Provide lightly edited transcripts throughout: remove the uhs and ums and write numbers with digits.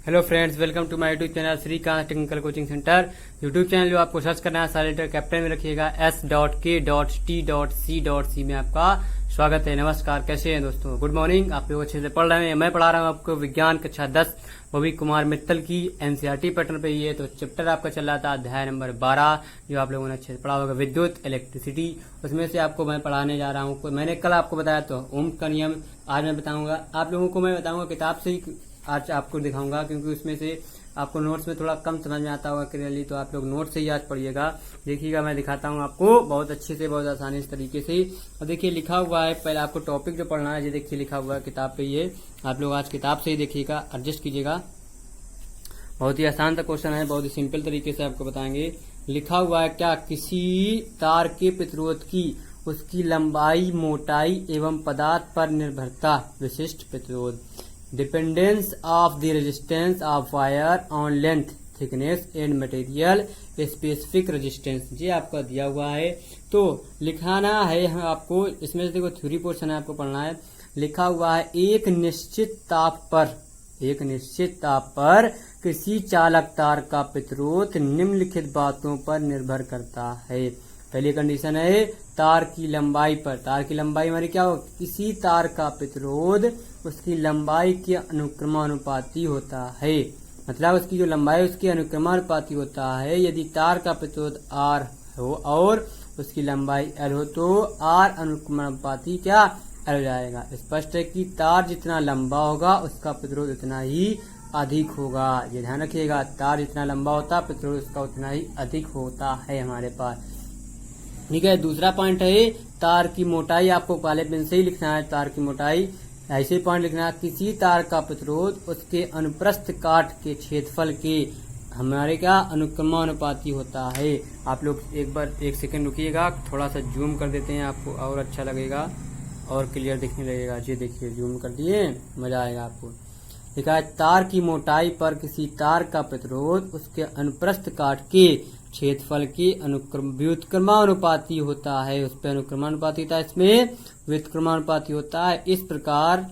Hello friends, welcome to my YouTube channel Shrikant technical coaching centre. YouTube channel जो आपको search करना है सारे लेटर कैपिटल में रखिएगा S.K.T.C में आपका स्वागत है। नमस्कार, कैसे हैं दोस्तों? Good morning. आप लोग अच्छे से पढ़ रहे हैं। मैं पढ़ा रहा हूँ आपको विज्ञान कक्षा 10 भवी कुमार मित्तल की एनसीईआरटी पैटर्न पे ही है। तो चैप्टर आपका चल रहा था अध्याय नंबर 12, जो आप लोगों ने अच्छे से पढ़ा होगा, विद्युत इलेक्ट्रिसिटी। उसमें से आपको मैं पढ़ाने जा रहा हूँ। मैंने कल आपको बताया तो ओम का नियम, आज मैं बताऊंगा आप लोगों को। मैं बताऊंगा किताब से ही आज आपको दिखाऊंगा, क्योंकि उसमें से आपको नोट्स में थोड़ा कम समझ में आता होगा क्लियरली, तो आप लोग नोट से ही आज पढ़िएगा। देखिएगा, मैं दिखाता हूँ आपको बहुत अच्छे से, बहुत आसानी इस तरीके से। और देखिए लिखा हुआ है, पहले आपको टॉपिक जो पढ़ना है ये देखिए लिखा हुआ है किताब पे। ये आप लोग आज किताब से ही देखिएगा, एडजस्ट कीजिएगा। बहुत ही आसान सा क्वेश्चन है, बहुत ही सिंपल तरीके से आपको बताएंगे। लिखा हुआ है क्या, किसी तार के प्रतिरोध की उसकी लंबाई, मोटाई एवं पदार्थ पर निर्भरता, विशिष्ट प्रतिरोध। Dependence of the resistance of wire on length, thickness and material, specific resistance। ये आपका दिया हुआ है, तो लिखाना है आपको। इसमें से देखो थ्योरी पोर्शन है, आपको पढ़ना है। लिखा हुआ है एक निश्चित ताप पर किसी चालक तार का प्रतिरोध निम्नलिखित बातों पर निर्भर करता है। पहली कंडीशन है तार की लंबाई पर। तार की लंबाई हमारी क्या हो, किसी तार का प्रतिरोध उसकी लंबाई के अनुक्रमानुपाती होता है। मतलब उसकी जो लंबाई है उसकी अनुक्रमानुपाती होता है। यदि तार का प्रतिरोध R हो और उसकी लंबाई L हो तो R अनुक्रमानुपाती क्या L हो जाएगा। स्पष्ट है कि तार जितना लंबा होगा उसका प्रतिरोध उतना ही अधिक होगा। ये ध्यान रखिएगा, तार जितना लंबा होता है प्रतिरोध उसका उतना ही अधिक होता है हमारे पास। ठीक है। दूसरा पॉइंट है तार की मोटाई। आपको काले पेन से ही लिखना है तार की मोटाई। ऐसे पॉइंट लिखना है, किसी तार का प्रतिरोध उसके अनुप्रस्थ काट के क्षेत्रफल के हमारे क्या अनुक्रमानुपाती होता है। आप लोग एक सेकंड रुकिएगा, थोड़ा सा जूम कर देते हैं, आपको और अच्छा लगेगा और क्लियर दिखने लगेगा। ये देखिए जूम कर दिए, मजा आएगा आपको। लिखा है तार की मोटाई पर किसी तार का प्रतिरोध उसके अनुप्रस्थ काट के क्षेत्रफल के व्युत्क्रमानुपाती होता है। उस पर अनुक्रमानुपाती होता है, इसमें व्युत्क्रमानुपाती होता है। इस प्रकार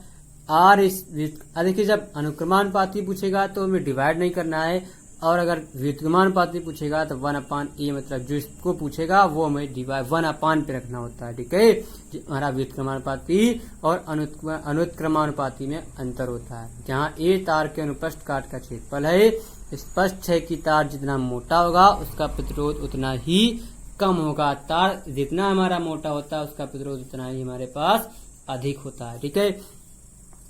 आर देखिए, जब अनुक्रमानुपाती पूछेगा तो हमें डिवाइड नहीं करना है, और अगर व्युत्क्रमानुपाती पूछेगा तो 1/a, मतलब जो इसको पूछेगा वो हमें डिवाइड 1/, पे रखना होता है। ठीक है, हमारा व्युत्क्रमानुपाती और अनुत्क्रमानुपाती में अंतर होता है। जहाँ ए तार के अनुप्रस्थ काट का क्षेत्रफल है, स्पष्ट है कि तार जितना मोटा होगा उसका प्रतिरोध उतना ही कम होगा। तार जितना हमारा मोटा होता है उसका प्रतिरोध उतना ही हमारे पास अधिक होता है। ठीक है।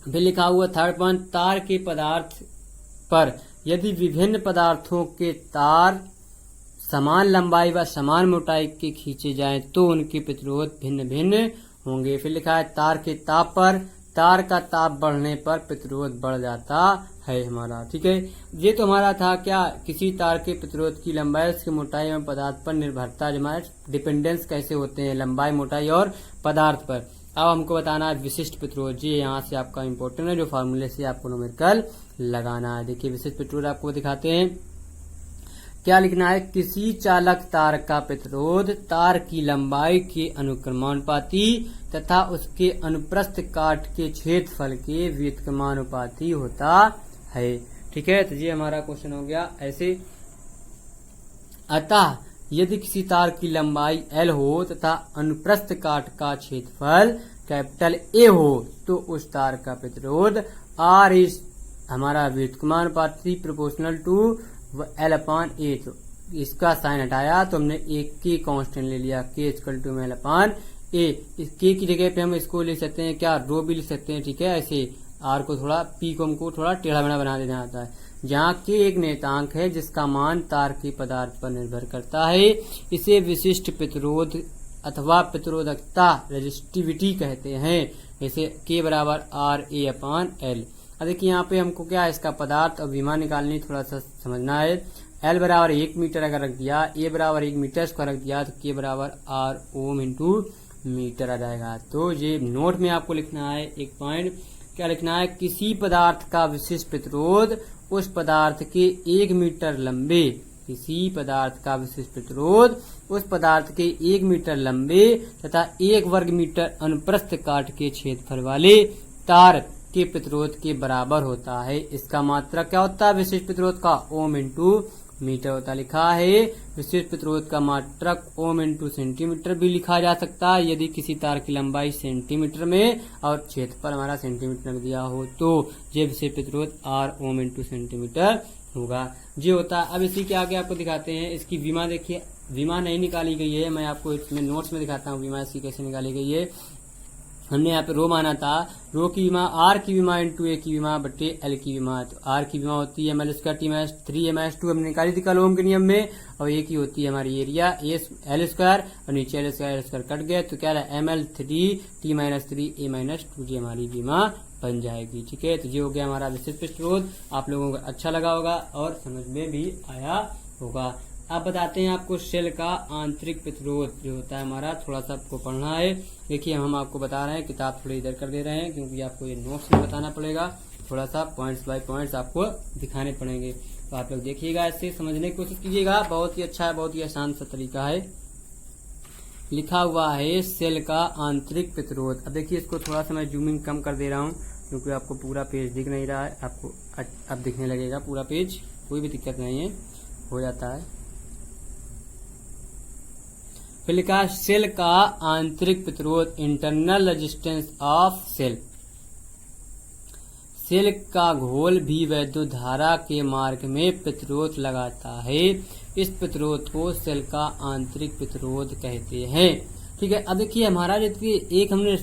फिर लिखा हुआ थर्ड पॉइंट, तार के पदार्थ पर यदि विभिन्न पदार्थों के तार समान लंबाई व समान मोटाई के खींचे जाएं तो उनके प्रतिरोध भिन्न भिन्न होंगे। फिर लिखा है तार के ताप पर, तार का ताप बढ़ने पर प्रतिरोध बढ़ जाता है हमारा। ठीक है, ये तो हमारा था क्या, किसी तार के प्रतिरोध की लंबाई, उसकी मोटाई एवं पदार्थ पर निर्भरता। हमारे डिपेंडेंस कैसे होते हैं, लंबाई, मोटाई और पदार्थ पर। अब हमको बताना है विशिष्ट प्रतिरोध। जी यहाँ से आपका इंपॉर्टेंट है, जो फार्मूले से आपको न्यूमेरिकल लगाना है। देखिए विशिष्ट प्रतिरोध आपको दिखाते हैं। क्या लिखना है, किसी चालक तार का प्रतिरोध तार की लंबाई के अनुक्रमानुपाती तथा उसके अनुप्रस्थ काट के क्षेत्रफल के व्युत्क्रमानुपाती होता है। ठीक है, तो ये हमारा क्वेश्चन हो गया ऐसे। अतः यदि किसी तार की लंबाई L हो तथा अनुप्रस्थ काट का क्षेत्रफल कैपिटल A हो तो उस तार का प्रतिरोध R इज हमारा व्युत्क्रमानुपाती प्रोपोर्शनल टू L/A। तो इसका साइन हटाया तो हमने एक के कांस्टेंट ले लिया, K = L/A। इस K की जगह पे हम इसको ले सकते हैं क्या, रो भी लिख सकते हैं। ठीक है, ऐसे R को थोड़ा, P को हमको थोड़ा टेढ़ा मेढ़ा बना देना आता है। जहाँ K एक नियतांक है जिसका मान तार के पदार्थ पर निर्भर करता है, इसे विशिष्ट प्रतिरोध अथवा प्रतिरोधकता रेजिस्टिविटी कहते हैं। इसे K = RA/L। अब देखिए यहाँ पे हमको क्या है, इसका पदार्थ और विमा निकालनी, थोड़ा सा समझना है। L = 1 मीटर अगर रख दिया, A = 1 मीटर स्क्वायर रख दिया तो K = R ओम × मीटर आ जाएगा। तो ये नोट में आपको लिखना है एक पॉइंट। क्या लिखना है, किसी पदार्थ का विशिष्ट प्रतिरोध उस पदार्थ के 1 मीटर लंबे, किसी पदार्थ का विशिष्ट प्रतिरोध उस पदार्थ के 1 मीटर लंबे तथा 1 वर्ग मीटर अनुप्रस्थ काट के क्षेत्रफल वाले तार के प्रतिरोध के बराबर होता है। इसका मात्रक क्या होता है विशिष्ट प्रतिरोध का? ओम इंटू मीटर होता। लिखा है विशिष्ट प्रतिरोध का मात्रक ओम इंटू सेंटीमीटर भी लिखा जा सकता है यदि किसी तार की लंबाई सेंटीमीटर में और क्षेत्रफल हमारा सेंटीमीटर में दिया हो तो ये विशिष्ट प्रतिरोध आर ओम इंटू सेंटीमीटर होगा। ये होता है। अब इसी के आगे आपको दिखाते हैं इसकी विमा। देखिए विमा नहीं निकाली गई है, मैं आपको इसमें नोट्स में दिखाता हूँ विमा इसकी कैसे निकाली गई है। हमने यहाँ पे रो माना था, रो की विमा आर की विमा इंटू ए की विमा बटे एल की विमा। तो आर की विमा होती है ML square T minus 3m/2 हमने निकाली थी कल ओम के नियम में, और ए की होती है हमारी एरिया एल स्क्वायर और नीचे एल स्क्वायर कट गया तो क्या है ml3t-3a-2 जी हमारी विमा बन जाएगी। ठीक है, तो ये हो गया हमारा विशिष्ट प्रतिरोध। आप लोगों को अच्छा लगा होगा और समझ में भी आया होगा। अब बताते हैं आपको सेल का आंतरिक प्रतिरोध जो होता है हमारा, थोड़ा सा आपको पढ़ना है। देखिए हम आपको बता रहे हैं, किताब थोड़ी इधर कर दे रहे हैं क्योंकि आपको ये नोट्स में बताना पड़ेगा, थोड़ा सा पॉइंट्स बाय पॉइंट्स आपको दिखाने पड़ेंगे। तो आप लोग देखिएगा, इससे समझने की कोशिश कीजिएगा। बहुत ही अच्छा है, बहुत ही आसान सा तरीका है। लिखा हुआ है सेल का आंतरिक प्रतिरोध। अब देखिए इसको थोड़ा सा मैं जूमिंग कम कर दे रहा हूँ क्योंकि आपको पूरा पेज दिख नहीं रहा है, आपको अब दिखने लगेगा पूरा पेज, कोई भी दिक्कत नहीं है, हो जाता है। फिर लिखा सेल का आंतरिक प्रतिरोध internal resistance of cell. Cell का घोल भी वैद्युत धारा के मार्ग में प्रतिरोध लगाता है। इस प्रतिरोध को सेल का आंतरिक प्रतिरोध कहते हैं। ठीक है, अब देखिए हमारा एक हमने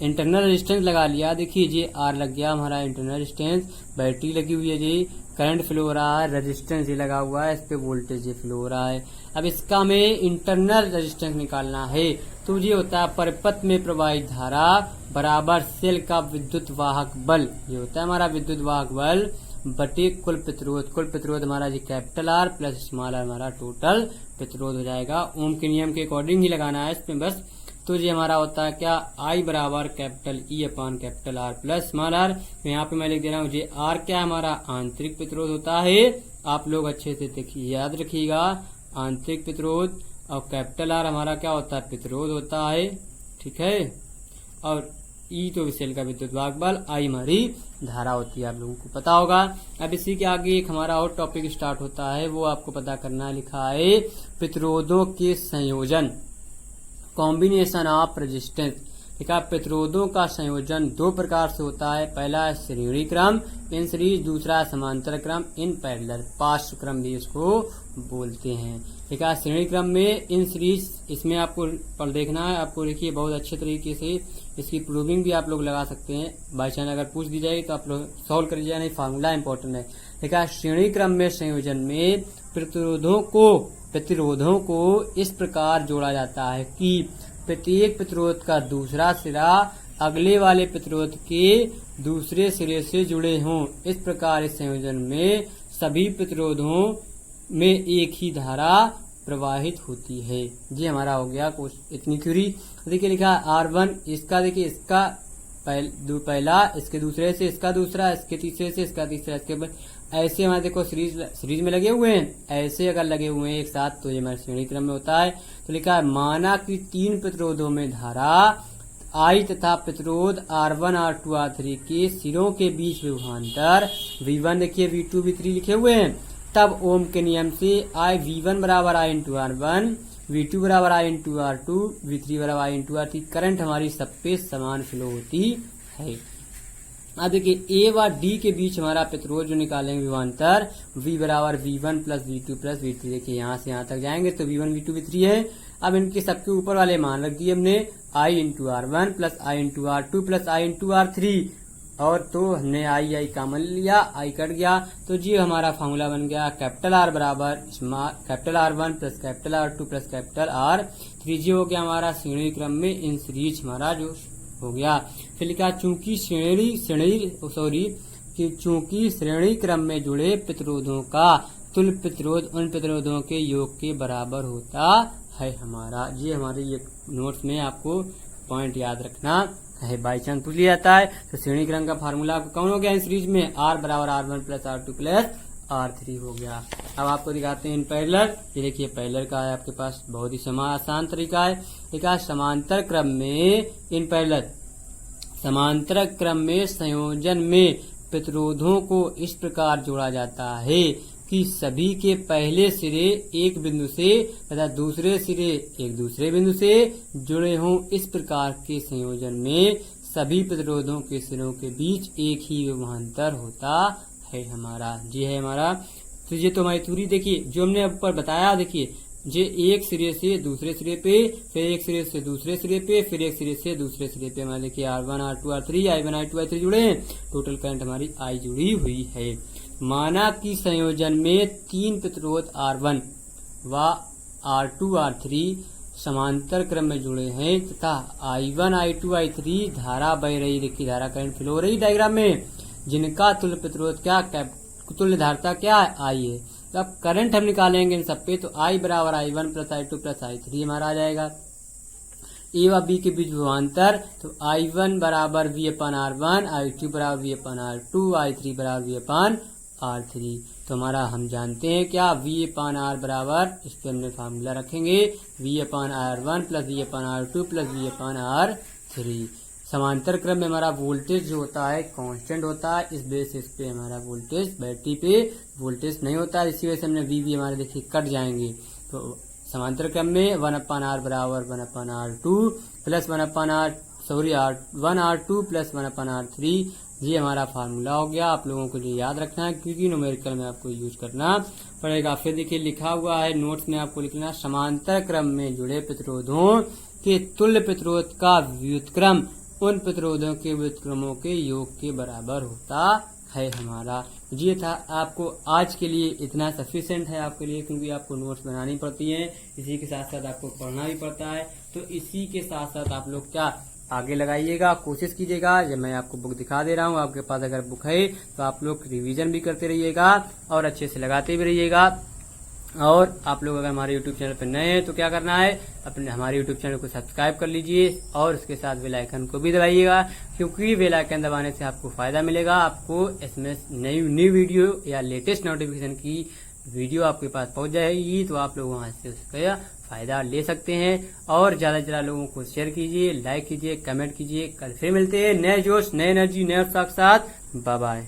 इंटरनल रेजिस्टेंस लगा लिया। देखिए ये आर लग गया हमारा इंटरनल रेजिस्टेंस, बैटरी लगी हुई है जी, करंट फ्लो हो रहा है, रेजिस्टेंस ये लगा हुआ है, इस पे वोल्टेज ये फ्लो हो रहा है। अब इसका हमें इंटरनल रेजिस्टेंस निकालना है तो ये होता है परिपथ में प्रवाहित धारा बराबर सेल का विद्युत वाहक बल, ये होता है हमारा विद्युत वाहक बल बटे कुल प्रतिरोध। कुल प्रतिरोध हमारा जी capital R plus small R हमारा टोटल प्रतिरोध हो जाएगा। ओम के नियम के अकॉर्डिंग ही लगाना है इसमें बस। तो ये हमारा होता है क्या, आई बराबर capital E upon capital R plus small R. तो यहाँ पे मैं लिख दे रहा हूँ ये आर क्या हमारा आंतरिक प्रतिरोध होता है। आप लोग अच्छे से देखिए याद रखिएगा, आंतरिक प्रतिरोध, और कैपिटल आर हमारा क्या होता है प्रतिरोध होता है। ठीक है, और ई तो सेल का विद्युत वाहक बल, आई हमारी धारा होती है, आप लोगों को पता होगा। अब इसी के आगे एक हमारा और टॉपिक स्टार्ट होता है, वो आपको पता करना है। लिखा है प्रतिरोधों के संयोजन, कॉम्बिनेशन ऑफ रेजिस्टेंस। देखा प्रतिरोधों का संयोजन दो प्रकार से होता है, पहला है श्रेणी क्रम इन सीरीज, दूसरा है समांतर क्रम इन पैरेलल, पार्श्व क्रम भी इसको बोलते हैं। देखा श्रेणी क्रम में इन सीरीज, इसमें आपको पर देखना है, आपको देखिए बहुत अच्छे तरीके से इसकी प्रूविंग भी आप लोग लगा सकते हैं। बाई चांस अगर पूछ दी जाएगी तो आप लोग सॉल्व कर लीजिए, नहीं फार्मूला इंपॉर्टेंट है। देखा श्रेणी क्रम में संयोजन में प्रतिरोधों को इस प्रकार जोड़ा जाता है कि प्रत्येक प्रतिरोध का दूसरा सिरा अगले वाले प्रतिरोध के दूसरे सिरे से जुड़े हों। इस प्रकार इस संयोजन में सभी प्रतिरोधों में एक ही धारा प्रवाहित होती है। ये हमारा हो गया कुछ इतनी थ्योरी। देखिए लिखा R1, इसका देखिए इसका पहला, इसके दूसरे से इसका दूसरा, इसके तीसरे से इसका तीसरा, इसके ऐसे हमारे देखो सीरीज में लगे हुए हैं, ऐसे अगर लगे हुए हैं एक साथ तो ये हमारे श्रेणी क्रम में होता है। तो लिखा है माना कि तीन प्रतिरोधों में धारा I तथा प्रतिरोध R1 R2 R3 के सिरों के बीच विभवांतर V1 देखिए V2 V3 लिखे हुए हैं। तब ओम के नियम से V1 बराबर I इंटू R1, V2 बराबर I इंटू R2, V3 बराबर I इंटू R3 करंट हमारी सब पे समान फ्लो होती है। अब देखिए ए व डी के बीच हमारा प्रतिरोध जो निकालेंगे विभवांतर V बराबर V1 plus V2 plus V3। देखिए यहाँ से यहाँ तक जाएंगे तो V1 V2 V3 है। अब इनके सबके ऊपर वाले मान रख दिए हमने I into R1 plus I into R2 plus I into R3, और तो हमने आई कॉमन लिया, आई कट गया तो जी हमारा फॉर्मूला बन गया कैपिटल आर बराबर capital R1 plus capital R2 plus capital R3। जी हो गया हमारा श्रेणी क्रम में इन सीरीज हमारा जो हो गया। फिर लिखा चूंकि चूंकि श्रेणी क्रम में जुड़े प्रतिरोधों का तुल्य प्रतिरोध उन प्रतिरोधों के योग के बराबर होता है हमारा। ये हमारे ये नोट्स में आपको पॉइंट याद रखना है, बाई चांस पूछ लिया जाता है। तो श्रेणी क्रम का फार्मूला कौन हो गया इन सीरीज में, R बराबर R1 plus R2 plus R3 हो गया। अब आपको दिखाते हैं इन पैरेलल। ये देखिए पैरेलल का है आपके पास, बहुत ही आसान तरीका है। देखा समांतर क्रम में इन पैरेलल समांतर क्रम में संयोजन में प्रतिरोधों को इस प्रकार जोड़ा जाता है कि सभी के पहले सिरे एक बिंदु से तथा दूसरे सिरे एक दूसरे बिंदु से जुड़े हों। इस प्रकार के संयोजन में सभी प्रतिरोधों के सिरों के बीच एक ही विभवांतर होता है हमारा। ये है हमारा, तो ये तो हमारी थ्योरी देखिए जो हमने ऊपर बताया। देखिए ये एक सिरे से दूसरे सिरे पे, फिर एक सिरे से दूसरे सिरे पे, फिर एक सिरे से दूसरे सिरे पे हमारे देखिए R1 R2 R3 I1 I2 I3 जुड़े हैं। टोटल करंट हमारी I जुड़ी हुई है। माना कि संयोजन में 3 प्रतिरोध R1 व R2 R3 समांतर क्रम में जुड़े हैं तथा I1 I2 I3 धारा बह रही, देखिए धारा करंट फ्लो हो रही डायग्राम में, जिनका तुल्य प्रतिरोध क्या, तुल्य धारता क्या है, I है। तो अब करंट हम निकालेंगे इन सब पे, तो I बराबर I1 plus I2 plus I3 हमारा आ जाएगा। ए व बी के बीच विभवांतर, तो I1 बराबर V अपन R1, I2 बराबर V अपन R2, I3 बराबर V अपन R3। तो हमारा हम जानते हैं क्या, V अपन R बराबर, इस पे हमने फार्मूला रखेंगे V अपन R1 प्लस V अपन R2 प्लस V अपन R3। समांतर क्रम में हमारा वोल्टेज जो होता है कांस्टेंट होता है, इस बेसिस पे हमारा वोल्टेज, बैटरी पे वोल्टेज नहीं होता है, इसी वजह से हमने वी हमारे देखिए कट जाएंगे। तो समांतर क्रम में 1/R बराबर 1/R2 plus 1 R2 plus 1/R3, ये हमारा फार्मूला हो गया। आप लोगों को ये याद रखना है क्योंकि न्यूमेरिकल में आपको यूज करना पड़ेगा। फिर देखिए लिखा हुआ है नोट्स में, आपको लिखना समांतर क्रम में जुड़े प्रतिरोधों के तुल्य प्रतिरोध का व्युत्क्रम उन प्रतिरोधों के व्युत्क्रमों के योग के बराबर होता है हमारा। ये था, आपको आज के लिए इतना सफिशिएंट है आपके लिए, क्योंकि आपको नोट्स बनानी पड़ती है, इसी के साथ साथ आपको पढ़ना भी पड़ता है। तो इसी के साथ साथ आप लोग क्या आगे लगाइएगा, कोशिश कीजिएगा। जब मैं आपको बुक दिखा दे रहा हूँ, आपके पास अगर बुक है तो आप लोग रिवीजन भी करते रहिएगा और अच्छे से लगाते भी रहिएगा। और आप लोग अगर हमारे YouTube चैनल पर नए हैं तो क्या करना है, अपने हमारे YouTube चैनल को सब्सक्राइब कर लीजिए और उसके साथ बेल आइकन को भी दबाइएगा, क्योंकि बेल आइकन दबाने से आपको फायदा मिलेगा। आपको इसमें नई वीडियो या लेटेस्ट नोटिफिकेशन की वीडियो आपके पास पहुंच जाएगी, तो आप लोग वहां से उसका फायदा ले सकते हैं। और ज्यादा से ज्यादा लोगों को शेयर कीजिए, लाइक कीजिए, कमेंट कीजिए। कल फिर मिलते हैं नए जोश, नए एनर्जी, नए उत्साह के साथ। Bye bye.